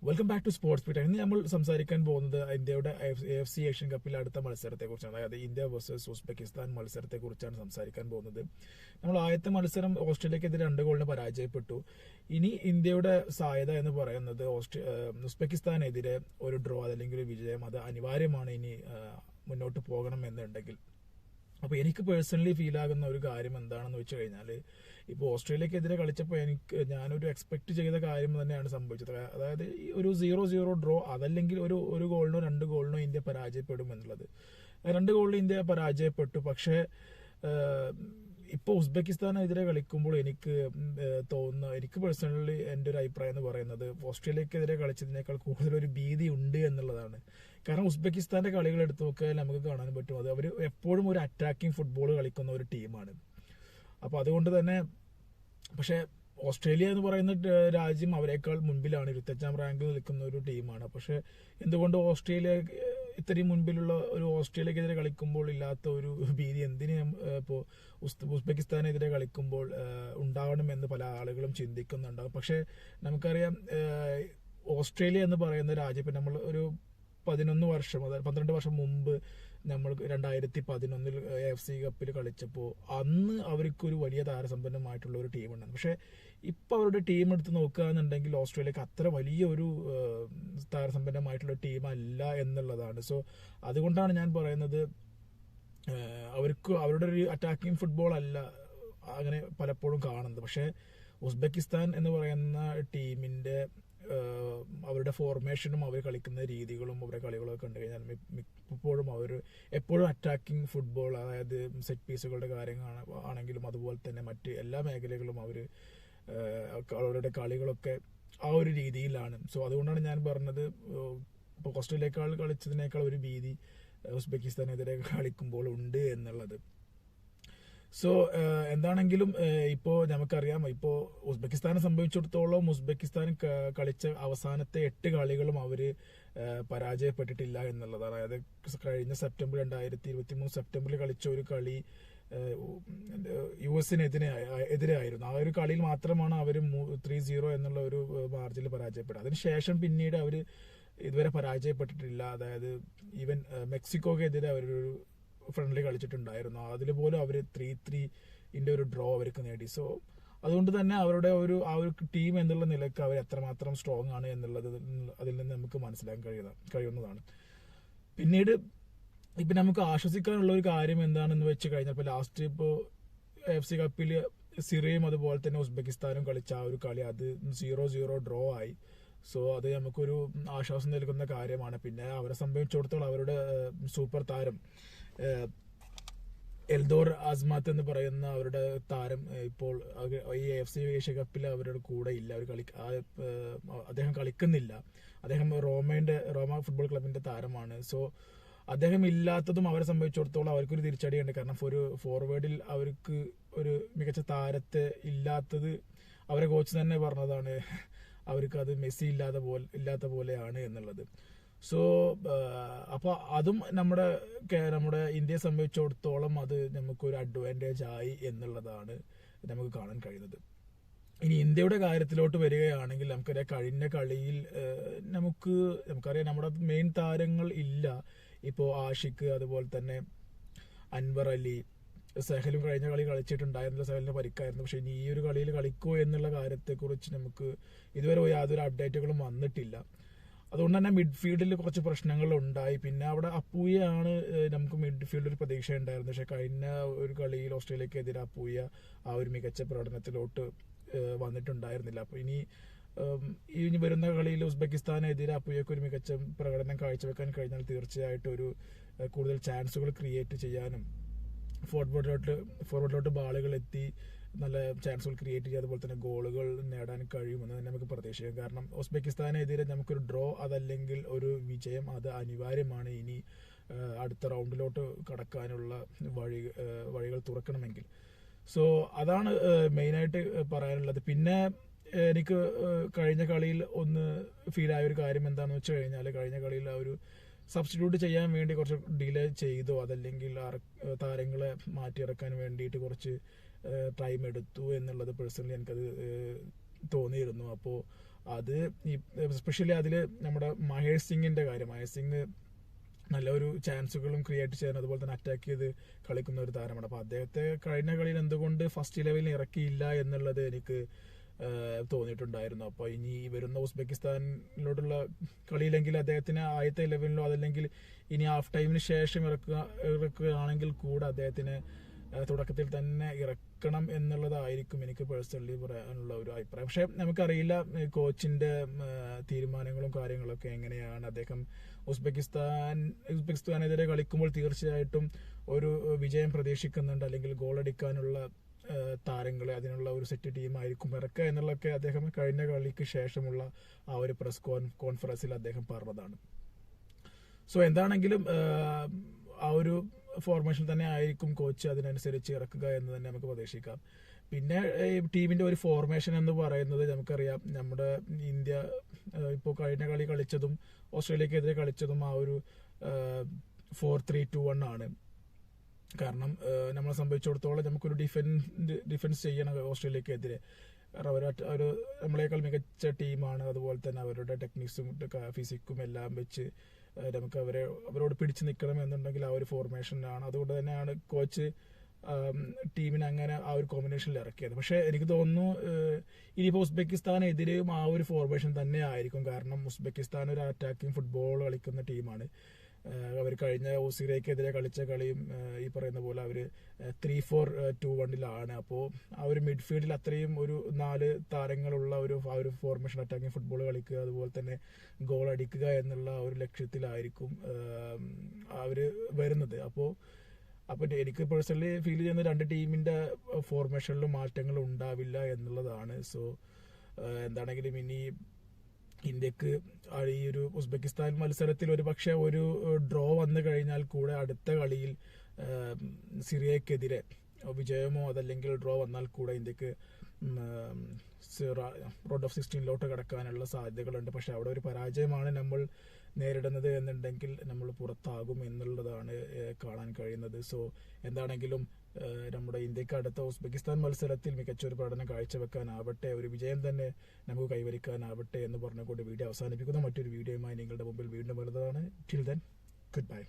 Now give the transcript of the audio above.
Welcome back to sports beat. ഇന്ന് നമ്മൾ സംസാരിക്കാൻ പോകുന്നത് ഇന്ത്യയുടെ AFC ഏഷ്യൻ കപ്പിലെ അടുത്ത മത്സരത്തെ കുറിച്ചാണ്. അതായത് ഇന്ത്യ വേഴ്സസ് ഉസ്ബെക്കിസ്ഥാൻ മത്സരത്തെ കുറിച്ചാണ് സംസാരിക്കാൻ പോകുന്നത്. നമ്മൾ ആദ്യത്തെ മത്സരം ഓസ്ട്രേലിയക്കെതിരെ 2 ഗോളിന് പരാജയപ്പെട്ടു. ഇനി ഇന്ത്യയുടെ സാധ്യത എന്ന് പറയുന്നത് ഉസ്ബെക്കിസ്ഥാനെതിരെ ഒരു ഡ്രോ അല്ലെങ്കിൽ ഒരു വിജയം അത് അനിവാര്യമാണ് ഇനി മുന്നോട്ട് പോകണം എന്നുണ്ടെങ്കിൽ. അപ്പോൾ എനിക്ക് പേഴ്സണലി ഫീൽ ആകുന്ന ഒരു കാര്യം എന്താണെന്ന് വെച്ച് കഴിഞ്ഞാൽ, ഇപ്പോൾ ഓസ്ട്രേലിയക്കെതിരെ കളിച്ചപ്പോൾ ഞാനൊരു എക്സ്പെക്ട് ചെയ്ത കാര്യം തന്നെയാണ് സംഭവിച്ചത്. അതായത് ഒരു 0-0 ഡ്രോ, അതല്ലെങ്കിൽ ഒരു ഗോളിനോ 2 ഗോളിനോ ഇന്ത്യ പരാജയപ്പെടും എന്നുള്ളത്. 2 ഗോളിന് ഇന്ത്യ പരാജയപ്പെട്ടു. പക്ഷേ ഇപ്പോൾ ഉസ്ബെക്കിസ്ഥാനെതിരെ കളിക്കുമ്പോൾ എനിക്ക് പേഴ്സണലി എൻ്റെ ഒരു അഭിപ്രായം എന്ന് പറയുന്നത് ഓസ്ട്രേലിയക്കെതിരെ കളിച്ചതിനേക്കാൾ കൂടുതലൊരു ഭീതി ഉണ്ട് എന്നുള്ളതാണ്. കാരണം ഉസ്ബെക്കിസ്ഥാന്റെ കളികൾ എടുത്തു നോക്കിയാൽ നമുക്ക് കാണാൻ പറ്റും, അത് അവർ എപ്പോഴും ഒരു അറ്റാക്കിംഗ് ഫുട്ബോൾ കളിക്കുന്ന ഒരു ടീമാണ്. അപ്പോൾ അതുകൊണ്ട് തന്നെ പക്ഷേ ഓസ്ട്രേലിയ എന്ന് പറയുന്ന രാജ്യം അവരെക്കാൾ മുൻപിലാണ്, 25ാം റാങ്കിൽ നിൽക്കുന്ന ഒരു ടീമാണ്. പക്ഷെ എന്തുകൊണ്ട് ഓസ്ട്രേലിയ ഇത്രയും മുൻപിലുള്ള ഒരു ഓസ്ട്രേലിയക്കെതിരെ കളിക്കുമ്പോൾ ഇല്ലാത്ത ഒരു ഭീതി എന്തിന് ഇപ്പോൾ ഉസ്ബെക്കിസ്ഥാനെതിരെ കളിക്കുമ്പോൾ ഉണ്ടാവണമെന്ന് പല ആളുകളും ചിന്തിക്കുന്നുണ്ടാകും. പക്ഷെ നമുക്കറിയാം, ഓസ്ട്രേലിയ എന്ന് പറയുന്ന രാജ്യം ഇപ്പം നമ്മൾ ഒരു 11 വർഷം, അതായത് 12 വർഷം മുമ്പ് നമ്മൾ 2011 AFC കപ്പിൽ കളിച്ചപ്പോൾ അന്ന് അവർക്കൊരു വലിയ താരസമ്പന്നമായിട്ടുള്ള ഒരു ടീമുണ്ടായിരുന്നു. പക്ഷെ ഇപ്പം അവരുടെ ടീം എടുത്ത് നോക്കുകയാണെന്നുണ്ടെങ്കിൽ ഓസ്ട്രേലിയക്ക് അത്ര വലിയ ഒരു താരസമ്പന്നമായിട്ടുള്ള ടീമല്ല എന്നുള്ളതാണ്. സോ അതുകൊണ്ടാണ് ഞാൻ പറയുന്നത്, അവരുടെ ഒരു അറ്റാക്കിംഗ് ഫുട്ബോൾ അല്ല അങ്ങനെ പലപ്പോഴും കാണുന്നത്. പക്ഷേ ഉസ്ബെക്കിസ്ഥാൻ എന്ന് പറയുന്ന ടീമിന്റെ അവരുടെ ഫോർമേഷനും അവർ കളിക്കുന്ന രീതികളും അവരുടെ കളികളൊക്കെ കണ്ടു കഴിഞ്ഞാൽ എപ്പോഴും അറ്റാക്കിംഗ് ഫുട്ബോൾ, അതായത് സെറ്റ് പീസുകളുടെ കാര്യങ്ങൾ ആണെങ്കിലും അതുപോലെ തന്നെ മറ്റ് എല്ലാ മേഖലകളും അവരുടെ കളികളൊക്കെ ആ ഒരു രീതിയിലാണ്. സോ അതുകൊണ്ടാണ് ഞാൻ പറഞ്ഞത്, ഇപ്പോൾ ഓസ്ട്രേലിയക്കാൾ കളിച്ചതിനേക്കാൾ ഒരു ഭീതി ഉസ്ബെക്കിസ്ഥാനെതിരെ കളിക്കുമ്പോൾ ഉണ്ട് എന്നുള്ളത്. സോ എന്താണെങ്കിലും ഇപ്പോൾ നമുക്കറിയാം, ഇപ്പോൾ ഉസ്ബെക്കിസ്ഥാനെ സംബന്ധിച്ചിടത്തോളം ഉസ്ബെക്കിസ്ഥാൻ കളിച്ച അവസാനത്തെ 8 കളികളും അവര് പരാജയപ്പെട്ടിട്ടില്ല എന്നുള്ളതാണ്. അതായത് കഴിഞ്ഞ 2023 സെപ്റ്റംബറിൽ കളിച്ച ഒരു കളി US-നെതിരെയായിരുന്നു. ആ ഒരു കളിയിൽ മാത്രമാണ് അവർ 3-0 എന്നുള്ള ഒരു മാർജിനിൽ പരാജയപ്പെട്ടത്. അതിനുശേഷം പിന്നീട് അവർ ഇതുവരെ പരാജയപ്പെട്ടിട്ടില്ല. അതായത് ഈവൻ മെക്സിക്കോക്കെതിരെ അവരൊരു ഫ്രണ്ട്ലി കളിച്ചിട്ടുണ്ടായിരുന്നു, അതിൽ പോലും അവർ 3-3 ഒരു ഡ്രോ അവർക്ക് നേടി. സോ അതുകൊണ്ട് തന്നെ അവരുടെ ആ ഒരു ടീം എന്നുള്ള നിലയ്ക്ക് അവർ എത്രമാത്രം സ്ട്രോങ് ആണ് എന്നുള്ളത് അതിൽ നിന്ന് നമുക്ക് മനസ്സിലാക്കാൻ കഴിയുന്നതാണ്. പിന്നീട് ഇപ്പൊ നമുക്ക് ആശ്വസിക്കാനുള്ള ഒരു കാര്യം എന്താണെന്ന് വെച്ച് കഴിഞ്ഞാൽ, ഇപ്പൊ ലാസ്റ്റ് ഇപ്പോൾ AFC കപ്പിൽ സിറിയയും അതുപോലെ തന്നെ ഉസ്ബെക്കിസ്ഥാനും കളിച്ച ആ ഒരു കളി അത് 0-0 ഡ്രോ ആയി. സോ അത് നമുക്കൊരു ആശ്വാസം നൽകുന്ന കാര്യമാണ്. പിന്നെ അവരെ സംബന്ധിച്ചിടത്തോളം അവരുടെ സൂപ്പർ താരം എൽദോർ അസ്മാത്ത് എന്ന് പറയുന്ന അവരുടെ താരം ഇപ്പോൾ ഈ AFC ഏഷ്യ കപ്പിൽ അവരുടെ കൂടെ ഇല്ല. അദ്ദേഹം കളിക്കുന്നില്ല. അദ്ദേഹം റോമ ഫുട്ബോൾ ക്ലബിന്റെ താരമാണ്. സോ അദ്ദേഹം ഇല്ലാത്തതും അവരെ സംബന്ധിച്ചിടത്തോളം അവർക്കൊരു തിരിച്ചടിയുണ്ട്. കാരണം ഒരു ഫോർവേഡിൽ അവർക്ക് ഒരു മികച്ച താരത്തെ ഇല്ലാത്തത് അവരെ കോച്ച് തന്നെ പറഞ്ഞതാണ്, അവർക്ക് അത് മെസ്സി ഇല്ലാത്ത പോലെയാണ് എന്നുള്ളത്. സോ അപ്പൊ അതും നമ്മുടെ ഇന്ത്യയെ സംബന്ധിച്ചിടത്തോളം അത് നമുക്കൊരു അഡ്വാൻറ്റേജ് ആയി എന്നുള്ളതാണ് നമുക്ക് കാണാൻ കഴിയുന്നത്. ഇനി ഇന്ത്യയുടെ കാര്യത്തിലോട്ട് വരികയാണെങ്കിൽ നമുക്കറിയാം, കഴിഞ്ഞ കളിയിൽ നമുക്കറിയാം നമ്മുടെ മെയിൻ താരങ്ങൾ ഇല്ല. ഇപ്പോൾ ആഷിഖ്, അതുപോലെ തന്നെ അൻവർ അലി, സെഹലും കഴിഞ്ഞ കളി കളിച്ചിട്ടുണ്ടായിരുന്നില്ല, സെഹലിന് പരിക്കായിരുന്നു. പക്ഷെ ഇനി ഈ ഒരു കളിയിൽ കളിക്കോ എന്നുള്ള കാര്യത്തെക്കുറിച്ച് നമുക്ക് ഇതുവരെ യാതൊരു അപ്ഡേറ്റുകളും വന്നിട്ടില്ല. അതുകൊണ്ട് തന്നെ മിഡ്ഫീൽഡിൽ കുറച്ച് പ്രശ്നങ്ങൾ ഉണ്ടായി. പിന്നെ അവിടെ അപ്പൂയാണ് നമുക്ക് മിഡ്ഫീൽഡിൽ ഒരു പ്രതീക്ഷ ഉണ്ടായിരുന്നു. പക്ഷെ കഴിഞ്ഞ ഒരു കളിയിൽ ഓസ്ട്രേലിയക്കെതിരെ അപ്പൂയ ആ ഒരു മികച്ച പ്രകടനത്തിലോട്ട് വന്നിട്ടുണ്ടായിരുന്നില്ല. അപ്പൊ ഇനി വരുന്ന കളിയിൽ ഉസ്ബെക്കിസ്ഥാനെതിരെ അപ്പൂയക്ക് ഒരു മികച്ച പ്രകടനം കാഴ്ചവെക്കാൻ കഴിഞ്ഞാൽ തീർച്ചയായിട്ടും ഒരു കൂടുതൽ ചാൻസുകൾ ക്രിയേറ്റ് ചെയ്യാനും ഫോർവേഡിലോട്ട് ബാളുകൾ എത്തി നല്ല ചാൻസുകൾ ക്രിയേറ്റ് ചെയ്യുക, അതുപോലെ തന്നെ ഗോളുകൾ നേടാൻ കഴിയുമെന്ന് തന്നെ നമുക്ക് പ്രതീക്ഷിക്കാം. കാരണം ഉസ്ബെക്കിസ്ഥാനെതിരെ നമുക്കൊരു ഡ്രോ അതല്ലെങ്കിൽ ഒരു വിജയം അത് അനിവാര്യമാണ് ഇനി അടുത്ത റൗണ്ടിലോട്ട് കടക്കാനുള്ള വഴികൾ തുറക്കണമെങ്കിൽ. സോ അതാണ് മെയിനായിട്ട് പറയാനുള്ളത്. പിന്നെ എനിക്ക് കഴിഞ്ഞ കളിയിൽ ഒന്ന് ഫീൽ ആയ ഒരു കാര്യം എന്താണെന്ന് വെച്ച് കഴിഞ്ഞാൽ, കഴിഞ്ഞ കളിയിൽ ആ ഒരു സബ്സ്റ്റിറ്റ്യൂട്ട് ചെയ്യാൻ വേണ്ടി കുറച്ച് ഡിലേ ചെയ്തോ അതല്ലെങ്കിൽ താരങ്ങളെ മാറ്റിയിറക്കാൻ വേണ്ടിയിട്ട് കുറച്ച് ടൈം എടുത്തു എന്നുള്ളത് പേഴ്സണലി എനിക്കത് തോന്നിയിരുന്നു. അപ്പോൾ അത് എസ്പെഷ്യലി അതിൽ നമ്മുടെ മഹേഷ് സിംഗിന്റെ കാര്യം. മഹേഷ് സിംഗ് നല്ലൊരു ചാൻസുകളും ക്രിയേറ്റ് ചെയ്യാൻ അതുപോലെ തന്നെ അറ്റാക്ക് ചെയ്ത് കളിക്കുന്ന ഒരു താരമാണ്. അപ്പൊ അദ്ദേഹത്തെ കഴിഞ്ഞ കളിയിൽ എന്തുകൊണ്ട് ഫസ്റ്റ് 11 ഇറക്കിയില്ല എന്നുള്ളത് എനിക്ക് തോന്നിയിട്ടുണ്ടായിരുന്നു. അപ്പൊ ഇനി വരുന്ന ഉസ്ബെക്കിസ്ഥാനിലോട്ടുള്ള കളിയിലെങ്കിൽ അദ്ദേഹത്തിന് ആദ്യത്തെ 11 അതല്ലെങ്കിൽ ഇനി ഹാഫ് ടൈമിന് ശേഷം ഇറക്കുകയാണെങ്കിൽ കൂടെ അദ്ദേഹത്തിന് തുടക്കത്തിൽ തന്നെ ഇറക്കണം എന്നുള്ളതായിരിക്കും എനിക്ക് പേഴ്സണലി പറയാനുള്ള ഒരു അഭിപ്രായം. പക്ഷെ നമുക്കറിയില്ല കോച്ചിന്റെ തീരുമാനങ്ങളും കാര്യങ്ങളൊക്കെ എങ്ങനെയാണ്. അദ്ദേഹം ഉസ്ബെക്കിസ്ഥാനെതിരെ കളിക്കുമ്പോൾ തീർച്ചയായിട്ടും ഒരു വിജയം പ്രതീക്ഷിക്കുന്നുണ്ട്, അല്ലെങ്കിൽ ഗോൾ അടിക്കാനുള്ള താരങ്ങളെ അതിനുള്ള ഒരു സെറ്റ് ടീമായിരിക്കും ഇറക്കുക എന്നുള്ളതൊക്കെ അദ്ദേഹം കഴിഞ്ഞ കളിക്ക് ശേഷമുള്ള ആ ഒരു പ്രസ് കോൺഫറൻസിൽ അദ്ദേഹം പറഞ്ഞതാണ്. സോ എന്താണെങ്കിലും ആ ഒരു ഫോർമേഷൻ തന്നെ ആയിരിക്കും കോച്ച് അതിനനുസരിച്ച് ഇറക്കുക എന്ന് തന്നെ നമുക്ക് പ്രതീക്ഷിക്കാം. പിന്നെ ടീമിന്റെ ഒരു ഫോർമേഷൻ എന്ന് പറയുന്നത് നമുക്കറിയാം, നമ്മുടെ ഇന്ത്യ ഇപ്പോൾ കഴിഞ്ഞ കളി കളിച്ചതും ഓസ്ട്രേലിയക്കെതിരെ കളിച്ചതും ആ ഒരു 4-3-2-1 ആണ്. കാരണം നമ്മളെ സംബന്ധിച്ചിടത്തോളം നമുക്കൊരു ഡിഫൻസ് ചെയ്യണം ഓസ്ട്രേലിയക്കെതിരെ. കാരണം അവർ നമ്മളെക്കാൾ മികച്ച ടീമാണ്. അതുപോലെ തന്നെ അവരുടെ ടെക്നിക്സും ഫിസിക്കും എല്ലാം വെച്ച് നമുക്ക് അവരോട് പിടിച്ചു നിൽക്കണം എന്നുണ്ടെങ്കിൽ ആ ഒരു ഫോർമേഷനാണ്. അതുകൊണ്ട് തന്നെയാണ് കോച്ച് ടീമിനെ അങ്ങനെ ആ ഒരു കോമ്പിനേഷനിൽ ഇറക്കിയത്. പക്ഷെ എനിക്ക് തോന്നുന്നു ഇനിയിപ്പോൾ ഉസ്ബെക്കിസ്ഥാനെതിരെയും ആ ഒരു ഫോർമേഷൻ തന്നെ ആയിരിക്കും. കാരണം ഉസ്ബെക്കിസ്ഥാൻ ഒരു അറ്റാക്കിംഗ് ഫുട്ബോൾ കളിക്കുന്ന ടീമാണ്. അവർ കഴിഞ്ഞ ഓസ്ട്രേലിയക്കെതിരെ കളിച്ച കളിയും ഈ പറയുന്ന പോലെ അവർ 3-4-2-1 അപ്പോൾ ആ ഒരു മിഡ്ഫീൽഡിൽ അത്രയും ഒരു 4 താരങ്ങളുള്ള ആ ഒരു ഫോർമേഷൻ അറ്റാക്കിംഗ് ഫുട്ബോൾ കളിക്കുക, അതുപോലെ തന്നെ ഗോൾ അടിക്കുക എന്നുള്ള ഒരു ലക്ഷ്യത്തിലായിരിക്കും അവർ വരുന്നത്. അപ്പോൾ എനിക്ക് പേഴ്സണലി ഫീൽ ചെയ്യുന്ന രണ്ട് ടീമിന്റെ ഫോർമേഷനിലും മാറ്റങ്ങൾ ഉണ്ടാവില്ല എന്നുള്ളതാണ്. സോ എന്താണെങ്കിലും ഇനി ഇന്ത്യക്ക് ഈ ഒരു ഉസ്ബെക്കിസ്ഥാൻ മത്സരത്തിൽ ഒരു പക്ഷെ ഒരു ഡ്രോ വന്നു കഴിഞ്ഞാൽ കൂടെ അടുത്ത കളിയിൽ സിറിയക്കെതിരെ വിജയമോ അതല്ലെങ്കിൽ ഡ്രോ വന്നാൽ കൂടെ ഇന്ത്യക്ക് റൗണ്ട് ഓഫ് 16 കടക്കാനുള്ള സാധ്യതകളുണ്ട്. പക്ഷെ അവിടെ ഒരു പരാജയമാണ് നമ്മൾ നേരിടുന്നത് എന്നുണ്ടെങ്കിൽ നമ്മൾ പുറത്താകും എന്നുള്ളതാണ് കാണാൻ കഴിയുന്നത്. സോ എന്താണെങ്കിലും നമ്മുടെ ഇന്ത്യക്ക് അടുത്ത ഉസ്ബെക്കിസ്ഥാൻ മത്സരത്തിൽ മികച്ചൊരു പ്രകടനം കാഴ്ചവെക്കാനാവട്ടെ, ഒരു വിജയം തന്നെ നമുക്ക് കൈവരിക്കാനാവട്ടെ എന്ന് പറഞ്ഞുകൊണ്ട് വീഡിയോ അവസാനിപ്പിക്കുന്ന മറ്റൊരു വീഡിയോയുമായി നിങ്ങളുടെ മുമ്പിൽ വീണ്ടും വരുന്നതാണ്. Till then, good bye.